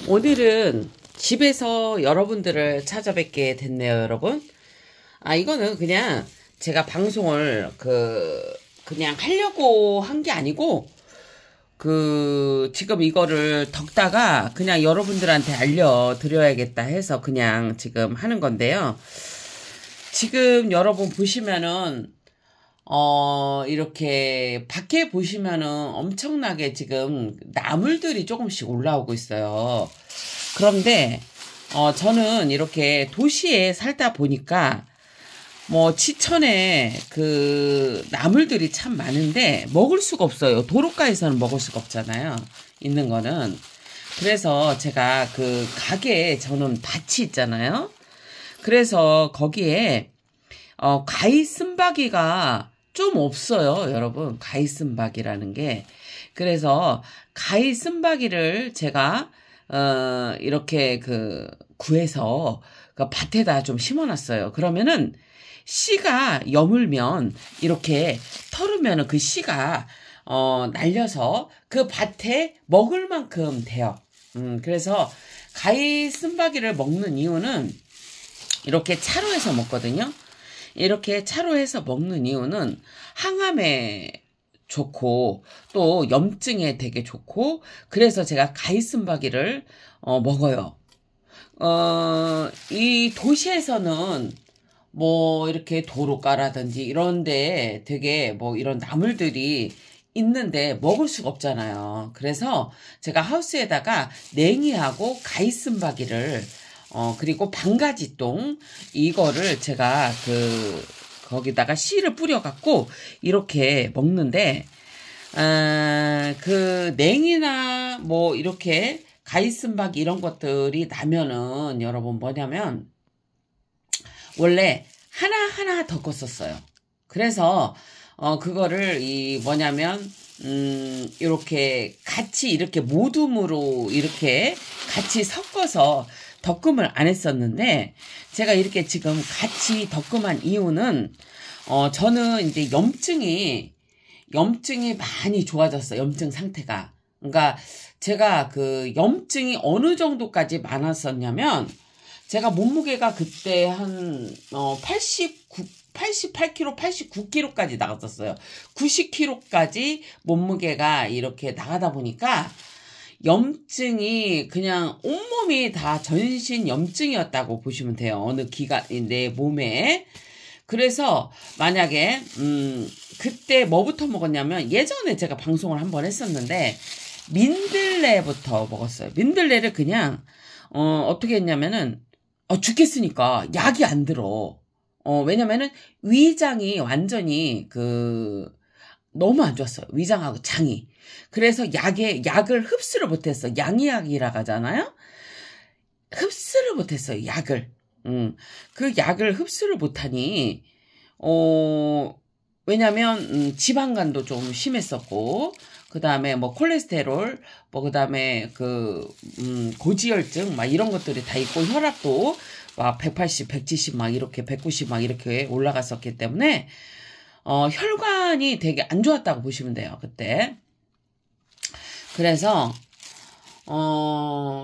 오늘은 집에서 여러분들을 찾아뵙게 됐네요, 여러분. 이거는 그냥 제가 방송을 그냥 하려고 한 게 아니고, 지금 이거를 덕다가 그냥 여러분들한테 알려드려야겠다 해서 그냥 지금 하는 건데요. 지금 여러분 보시면은, 이렇게 밖에 보시면은 엄청나게 지금 나물들이 조금씩 올라오고 있어요. 그런데, 저는 이렇게 도시에 살다 보니까, 지천에 나물들이 참 많은데 먹을 수가 없어요. 도로가에서는 먹을 수가 없잖아요. 있는 거는. 그래서 제가 가게에 저는 밭이 있잖아요. 그래서 거기에, 가위 쓴바귀가 좀 없어요, 여러분. 가위 쓴바귀라는 게. 그래서 가위 쓴바귀를 제가, 이렇게 구해서 밭에다 좀 심어놨어요. 그러면은 씨가 여물면 이렇게 털으면은 그 씨가, 날려서 그 밭에 먹을 만큼 돼요. 그래서 가위 쓴바귀를 먹는 이유는 이렇게 차로 해서 먹거든요. 이렇게 차로 해서 먹는 이유는 항암에 좋고 또 염증에 되게 좋고 그래서 제가 가위 쓴바귀를 먹어요. 이 도시에서는 이렇게 도로가라든지 이런데 되게 이런 나물들이 있는데 먹을 수가 없잖아요. 그래서 제가 하우스에다가 냉이하고 가위 쓴바귀를 그리고 방가지똥 이거를 제가 거기다가 씨를 뿌려갖고 이렇게 먹는데 냉이나 이렇게 가위 쓴바귀 이런 것들이 나면은 여러분 뭐냐면 원래 하나하나 덮었었어요. 그래서 그거를 이렇게 같이 이렇게 모둠으로 이렇게 같이 섞어서 덕금을 안 했었는데 제가 이렇게 지금 같이 덕금한 이유는 저는 이제 염증이 많이 좋아졌어요. 염증 상태가. 그러니까 제가 염증이 어느 정도까지 많았었냐면 제가 몸무게가 그때 한 88kg, 89kg까지 나갔었어요. 90kg까지 몸무게가 이렇게 나가다 보니까 염증이 그냥 온몸이 다 전신 염증이었다고 보시면 돼요. 어느 내 몸에. 그래서 만약에 그때 뭐부터 먹었냐면 예전에 제가 방송을 한번 했었는데 민들레부터 먹었어요. 민들레를 그냥 어떻게 했냐면은 죽겠으니까 약이 안 들어. 왜냐면은 위장이 완전히 너무 안 좋았어요. 위장하고 장이. 그래서 약을 흡수를 못했어. 양이약이라고 하잖아요. 흡수를 못했어요. 약을. 그 약을 흡수를 못하니 왜냐면 지방간도 좀 심했었고 그 다음에 콜레스테롤 그 다음에 고지혈증 이런 것들이 다 있고 혈압도 180, 170 이렇게 190 이렇게 올라갔었기 때문에 혈관이 되게 안 좋았다고 보시면 돼요. 그때. 그래서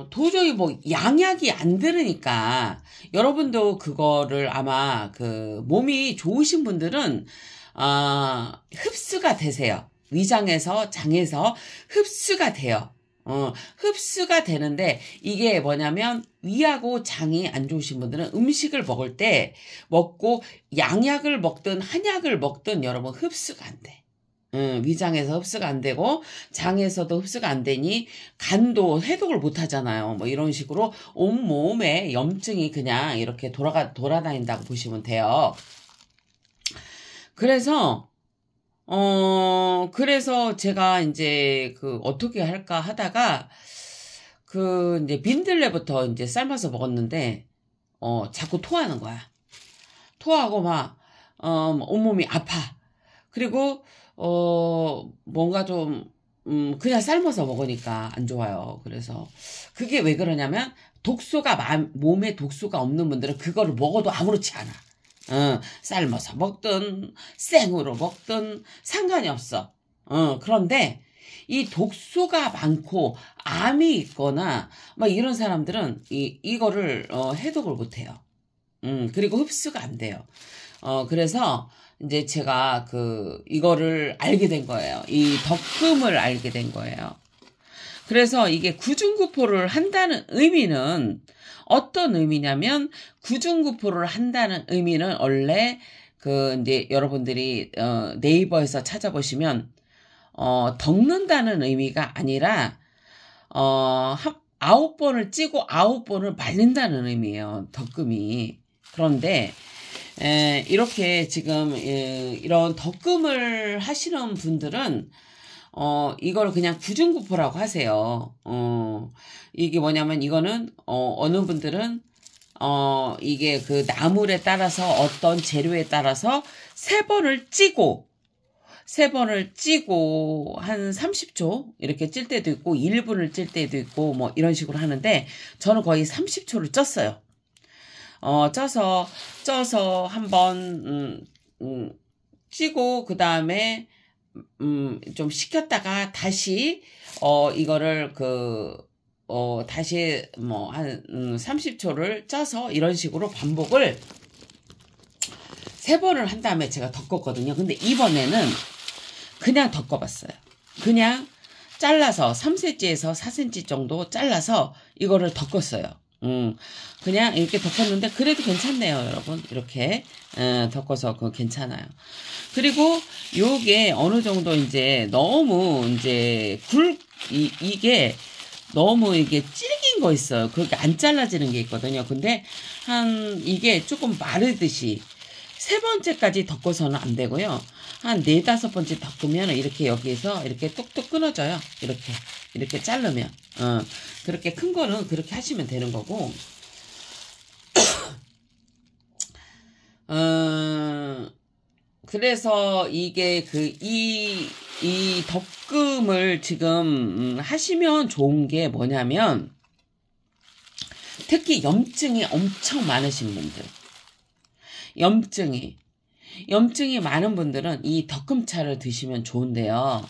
도저히 양약이 안 들으니까 여러분도 그거를 아마 몸이 좋으신 분들은 흡수가 되세요. 위장에서 장에서 흡수가 돼요. 흡수가 되는데 이게 뭐냐면 위하고 장이 안 좋으신 분들은 음식을 먹을 때 먹고 양약을 먹든 한약을 먹든 여러분 흡수가 안 돼. 위장에서 흡수가 안 되고 장에서도 흡수가 안 되니 간도 해독을 못 하잖아요. 이런 식으로 온몸에 염증이 그냥 이렇게 돌아다닌다고 보시면 돼요. 그래서 제가 이제 어떻게 할까 하다가 이제 민들레부터 이제 삶아서 먹었는데 자꾸 토하는 거야. 토하고 온몸이 아파. 그리고 뭔가 좀 그냥 삶아서 먹으니까 안 좋아요. 그래서 그게 왜 그러냐면 몸에 독소가 없는 분들은 그거를 먹어도 아무렇지 않아. 삶아서 먹든 생으로 먹든 상관이 없어. 그런데 이 독소가 많고 암이 있거나 막 이런 사람들은 이거를 해독을 못해요. 그리고 흡수가 안 돼요. 그래서 이제 제가 이거를 알게 된 거예요. 이 덕금을 알게 된 거예요. 그래서 이게 구중구포를 한다는 의미는 어떤 의미냐면, 구중구포를 한다는 의미는 원래 이제 여러분들이 네이버에서 찾아보시면 덕는다는 의미가 아니라 9번을 찌고 9번을 말린다는 의미예요. 덕금이. 그런데 이렇게 지금 이런 덕금을 하시는 분들은 이걸 그냥 구중구포라고 하세요. 이게 뭐냐면, 이거는 어느 분들은 이게 나물에 따라서 어떤 재료에 따라서 3번을 찌고 한 30초 이렇게 찔 때도 있고 1분을 찔 때도 있고 뭐 이런 식으로 하는데, 저는 거의 30초를 쪘어요. 쪄서 한번 찌고 그 다음에 좀 식혔다가 다시 이거를 다시 뭐 한 30초를 쪄서 이런 식으로 반복을 3번을 한 다음에 제가 덮었거든요. 근데 이번에는 그냥 덮어봤어요. 그냥 잘라서 3cm에서 4cm 정도 잘라서 이거를 덮었어요. 그냥 이렇게 덮었는데 그래도 괜찮네요, 여러분. 이렇게 덮어서 괜찮아요. 그리고 요게 어느 정도 이제 너무 이제 이게 너무 이게 질긴 거 있어요. 그렇게 안 잘라지는 게 있거든요. 근데 이게 조금 마르듯이 3번째까지 덮고서는 안 되고요. 한 4-5번째 덮으면 이렇게 여기에서 이렇게 뚝뚝 끊어져요. 이렇게 자르면. 그렇게 큰 거는 그렇게 하시면 되는 거고. 그래서 이게 이 덕금을 지금 하시면 좋은 게 뭐냐면, 특히 염증이 엄청 많으신 분들, 염증이 많은 분들은 이 덕금차를 드시면 좋은데요.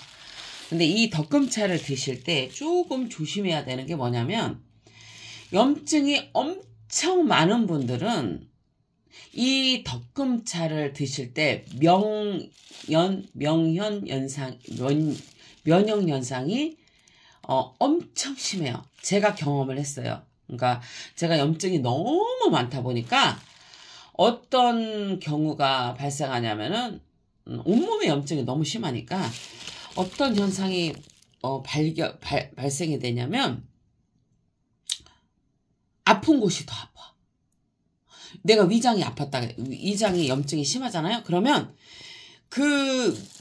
근데 이 덕금차를 드실 때 조금 조심해야 되는 게 뭐냐면, 염증이 엄청 많은 분들은 이 덕금차를 드실 때 면역연상이 엄청 심해요. 제가 경험을 했어요. 그러니까 제가 염증이 너무 많다 보니까 어떤 경우가 발생하냐면은, 온몸에 염증이 너무 심하니까 어떤 현상이 발생이 되냐면, 아픈 곳이 더 아파. 내가 위장이 위장이 염증이 심하잖아요. 그러면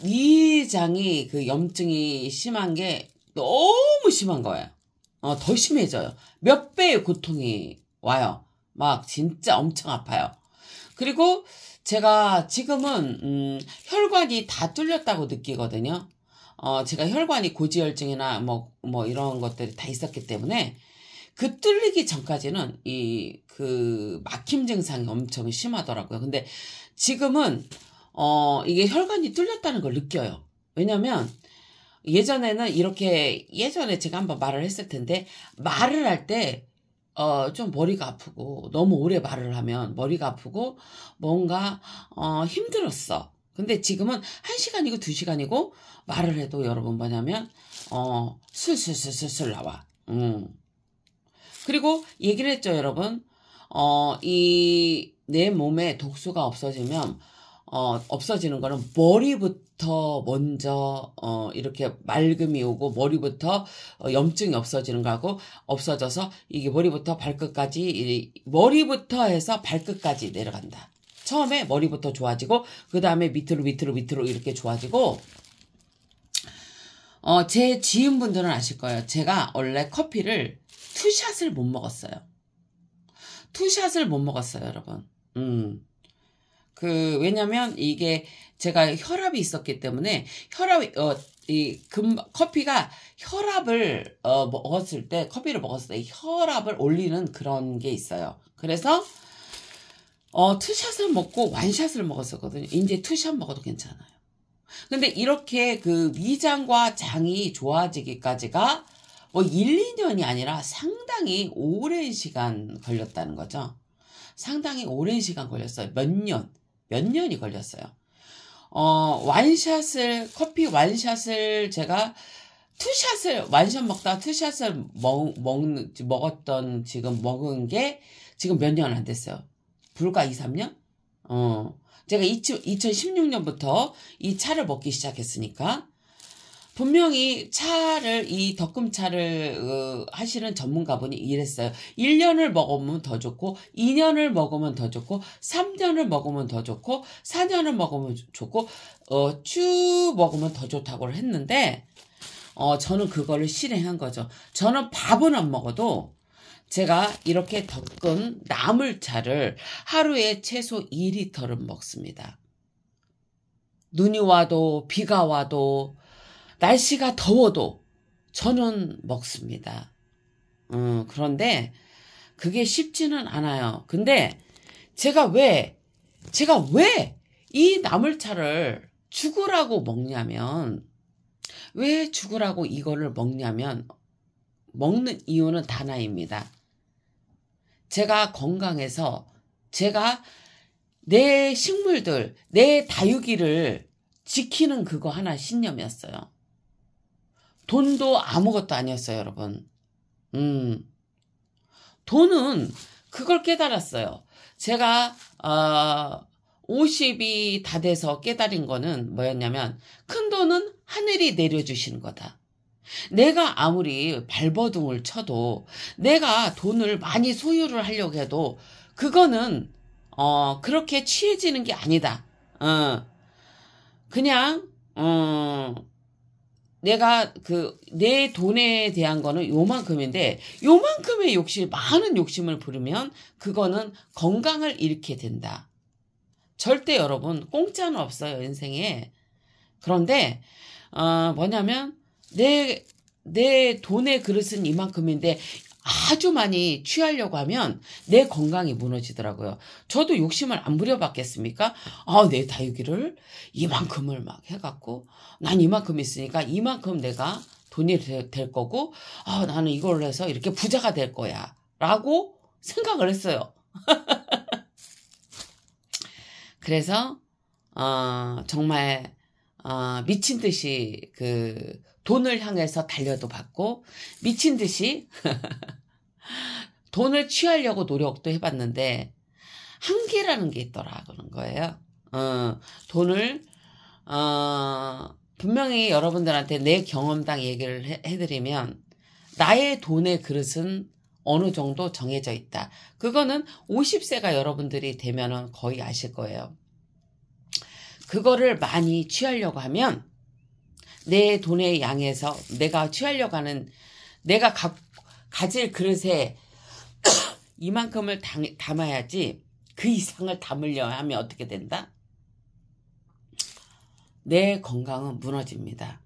위장이 염증이 심한 게 너무 심한 거예요. 더 심해져요. 몇 배의 고통이 와요. 막 진짜 엄청 아파요. 그리고 제가 지금은 혈관이 다 뚫렸다고 느끼거든요. 제가 혈관이 고지혈증이나 뭐 이런 것들이 다 있었기 때문에 뚫리기 전까지는 막힘 증상이 엄청 심하더라고요. 근데 지금은 이게 혈관이 뚫렸다는 걸 느껴요. 왜냐면 예전에 제가 한번 말을 했을 텐데, 말을 할 때 좀 머리가 아프고, 너무 오래 말을 하면 머리가 아프고 뭔가 힘들었어. 근데 지금은 1시간이고 2시간이고 말을 해도 여러분 뭐냐면 술술술술 나와. 그리고 얘기를 했죠, 여러분. 내 몸에 독소가 없어지면 없어지는 거는 머리부터 먼저 이렇게 맑음이 오고, 머리부터 염증이 없어지는 거하고, 없어져서 이게 머리부터 해서 발끝까지 내려간다. 처음에 머리부터 좋아지고 그 다음에 밑으로 이렇게 좋아지고. 제 지인분들은 아실 거예요. 제가 원래 커피를 투샷을 못 먹었어요. 여러분. 왜냐면 이게 제가 혈압이 있었기 때문에, 커피가 커피를 먹었을 때 혈압을 올리는 그런 게 있어요. 그래서 투샷을 먹고 완샷을 먹었었거든요. 이제 투샷 먹어도 괜찮아요. 근데 이렇게 그 위장과 장이 좋아지기까지가 뭐 1, 2년이 아니라 상당히 오랜 시간 걸렸다는 거죠. 상당히 오랜 시간 걸렸어요. 몇 년이 걸렸어요. 커피 완샷을 제가 완샷 먹다가 투샷을 먹은 게 지금 몇 년 안 됐어요. 불과 2, 3년? 제가 2016년부터 이 차를 먹기 시작했으니까, 분명히 이 덕금차를 하시는 전문가분이 이랬어요. 1년을 먹으면 더 좋고, 2년을 먹으면 더 좋고, 3년을 먹으면 더 좋고, 4년을 먹으면 좋고, 쭉 먹으면 더 좋다고 했는데, 저는 그거를 실행한 거죠. 저는 밥은 안 먹어도 제가 이렇게 덕금 나물차를 하루에 최소 2리터를 먹습니다. 눈이 와도 비가 와도 날씨가 더워도 저는 먹습니다. 그런데 그게 쉽지는 않아요. 근데 제가 왜 이 나물차를 죽으라고 먹냐면, 왜 죽으라고 이거를 먹냐면, 먹는 이유는 단 하나입니다. 제가 건강해서 제가 내 식물들, 내 다육이를 지키는 그거 하나 신념이었어요. 돈도 아무것도 아니었어요, 여러분. 돈은 그걸 깨달았어요. 제가 50이 다 돼서 깨달은 거는 뭐였냐면, 큰 돈은 하늘이 내려주시는 거다. 내가 아무리 발버둥을 쳐도, 내가 돈을 많이 소유를 하려고 해도 그거는 그렇게 취해지는 게 아니다. 그냥 내가 내 돈에 대한 거는 요만큼인데, 요만큼의 많은 욕심을 부리면 그거는 건강을 잃게 된다. 절대 여러분 공짜는 없어요, 인생에. 그런데 뭐냐면 내 돈의 그릇은 이만큼인데 아주 많이 취하려고 하면 내 건강이 무너지더라고요. 저도 욕심을 안 부려봤겠습니까? 내 다육이를 이만큼을 막 해갖고, 난 이만큼 있으니까 이만큼 내가 돈이 될 거고, 나는 이걸로 해서 이렇게 부자가 될 거야 라고 생각을 했어요. 그래서 정말 미친 듯이 돈을 향해서 달려도 받고, 미친 듯이 돈을 취하려고 노력도 해봤는데 한계라는 게 있더라 그런 거예요. 돈을 분명히 여러분들한테 내 경험담 얘기를 해드리면, 나의 돈의 그릇은 어느 정도 정해져 있다. 그거는 50세가 여러분들이 되면은 거의 아실 거예요. 그거를 많이 취하려고 하면 내 돈의 양에서 내가 취하려고 하는, 내가 가질 그릇에 이만큼을 담아야지 그 이상을 담으려 하면 어떻게 된다? 내 건강은 무너집니다.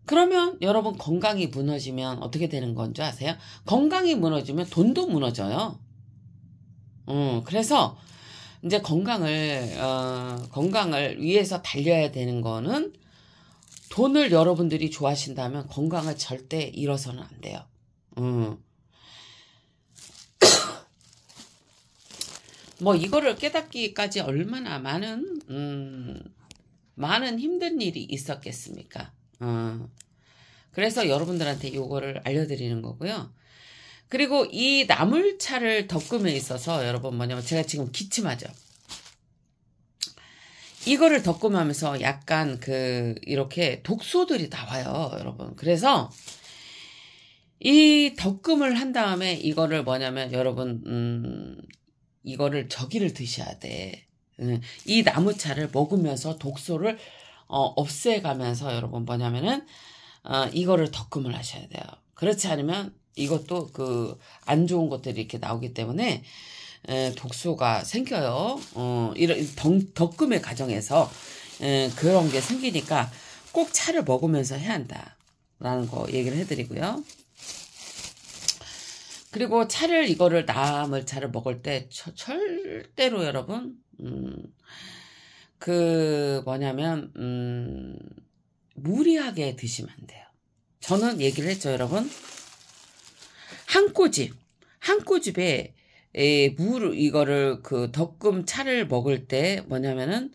그러면 여러분, 건강이 무너지면 어떻게 되는 건 줄 아세요? 건강이 무너지면 돈도 무너져요. 그래서 이제 건강을 위해서 달려야 되는 거는, 돈을 여러분들이 좋아하신다면 건강을 절대 잃어서는 안 돼요. 뭐 이거를 깨닫기까지 얼마나 많은 힘든 일이 있었겠습니까? 그래서 여러분들한테 요거를 알려드리는 거고요. 그리고 이 나물차를 덕금에 있어서 여러분 뭐냐면, 제가 지금 기침하죠. 이거를 덕금하면서 약간 이렇게 독소들이 나와요, 여러분. 그래서 이 덕금을 한 다음에 이거를 뭐냐면, 여러분 이거를 저기를 드셔야 돼. 이 나무차를 먹으면서 독소를 없애가면서 여러분 뭐냐면은 이거를 덕금을 하셔야 돼요. 그렇지 않으면 이것도 안 좋은 것들이 이렇게 나오기 때문에 독소가 생겨요. 이런 덕금의 과정에서 그런 게 생기니까 꼭 차를 먹으면서 해야 한다라는 거 얘기를 해드리고요. 그리고 나물차를 먹을 때 절대로 여러분 뭐냐면, 무리하게 드시면 안 돼요. 저는 얘기를 했죠, 여러분. 한 꼬집에, 이거를, 덕금 차를 먹을 때 뭐냐면은,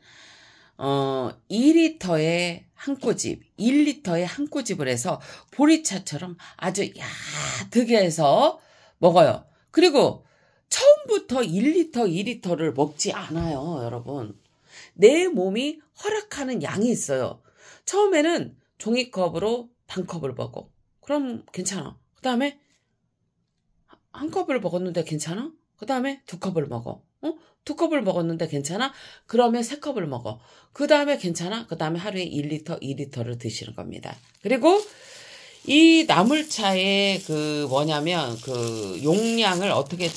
2리터에 한 꼬집, 1리터에 한 꼬집을 해서 보리차처럼 아주 야득게 해서 먹어요. 그리고 처음부터 1리터, 2리터를 먹지 않아요, 여러분. 내 몸이 허락하는 양이 있어요. 처음에는 종이컵으로 반 컵을 먹어. 그럼 괜찮아. 그 다음에 한 컵을 먹었는데 괜찮아? 그 다음에 2컵을 먹어. 2컵을 먹었는데 괜찮아? 그러면 3컵을 먹어. 그 다음에 괜찮아? 그 다음에 하루에 1리터, 2리터를 드시는 겁니다. 그리고 이 나물차의 용량을 어떻게,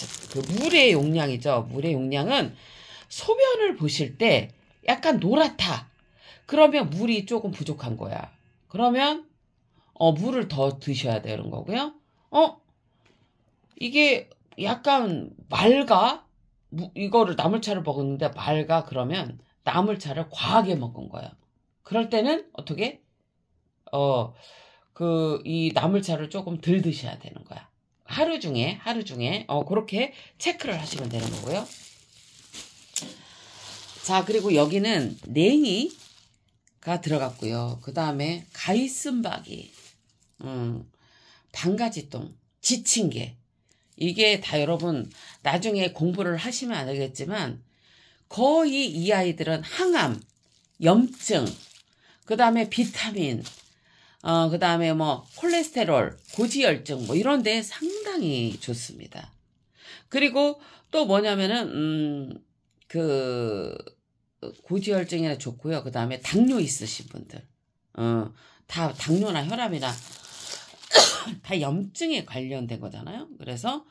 물의 용량이죠. 물의 용량은 소변을 보실 때 약간 노랗다. 그러면 물이 조금 부족한 거야. 그러면, 물을 더 드셔야 되는 거고요. 이게 약간 맑아? 이거를 나물차를 먹었는데 맑아? 그러면 나물차를 과하게 먹은 거야. 그럴 때는 어떻게? 이 나물차를 조금 덜 드셔야 되는 거야. 하루 중에, 그렇게 체크를 하시면 되는 거고요. 자, 그리고 여기는 냉이가 들어갔고요. 그 다음에 가이쓴바기, 반가지똥, 지친개. 이게 다 여러분 나중에 공부를 하시면 알겠지만 거의 이 아이들은 항암, 염증, 그 다음에 비타민, 그 다음에 콜레스테롤, 고지혈증 이런 데 상당히 좋습니다. 그리고 또 뭐냐면은 고지혈증이나 좋고요. 그 다음에 당뇨 있으신 분들, 다 당뇨나 혈압이나 다 염증에 관련된 거잖아요. 그래서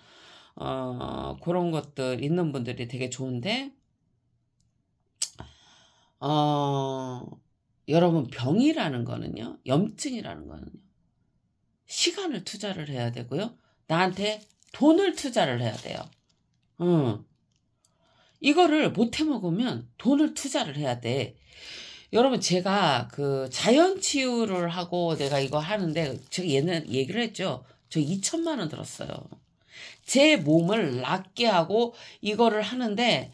그런 것들 있는 분들이 되게 좋은데 여러분 병이라는 거는요, 염증이라는 거는요, 시간을 투자를 해야 되고요. 나한테 돈을 투자를 해야 돼요. 이거를 못 해먹으면 돈을 투자를 해야 돼. 여러분, 제가 자연 치유를 하고 내가 이거 하는데, 제가 얘는 얘기를 했죠. 저 2천만 원 들었어요. 제 몸을 낫게 하고 이거를 하는데,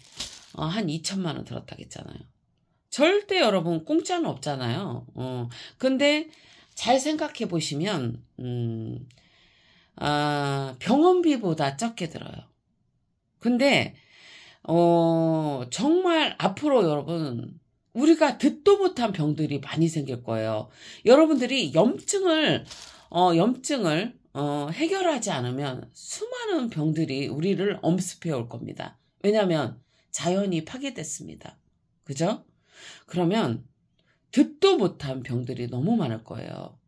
한 2천만 원 들었다고 했잖아요. 절대 여러분, 공짜는 없잖아요. 근데 잘 생각해 보시면, 병원비보다 적게 들어요. 근데, 정말 앞으로 여러분, 우리가 듣도 못한 병들이 많이 생길 거예요. 여러분들이 염증을 해결하지 않으면 수많은 병들이 우리를 엄습해 올 겁니다. 왜냐하면 자연이 파괴됐습니다. 그죠? 그러면 듣도 못한 병들이 너무 많을 거예요.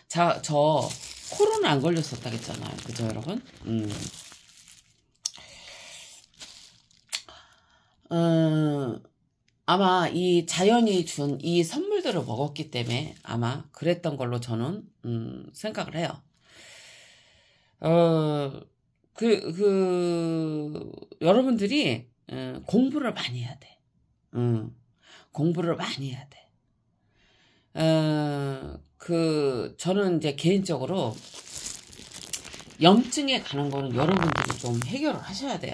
저 코로나 안 걸렸었다고 했잖아요. 그죠, 여러분? 아마 이 자연이 준 이 선물들을 먹었기 때문에 아마 그랬던 걸로 저는 생각을 해요. 여러분들이 공부를 많이 해야 돼. 공부를 많이 해야 돼. 저는 이제 개인적으로 염증에 관한 거는 여러분들이 좀 해결을 하셔야 돼요.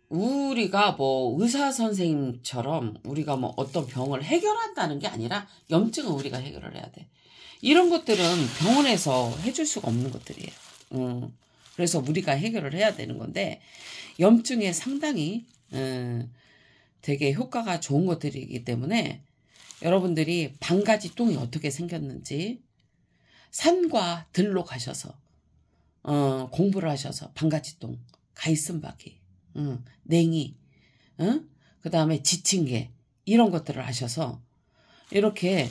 우리가 의사 선생님처럼 우리가 어떤 병을 해결한다는 게 아니라 염증은 우리가 해결을 해야 돼. 이런 것들은 병원에서 해줄 수가 없는 것들이에요. 그래서 우리가 해결을 해야 되는 건데, 염증에 상당히 되게 효과가 좋은 것들이기 때문에 여러분들이 반가지똥이 어떻게 생겼는지 산과 들로 가셔서 공부를 하셔서 반가지똥, 가이쓴바기, 냉이, 그 다음에 지친개 이런 것들을 하셔서 이렇게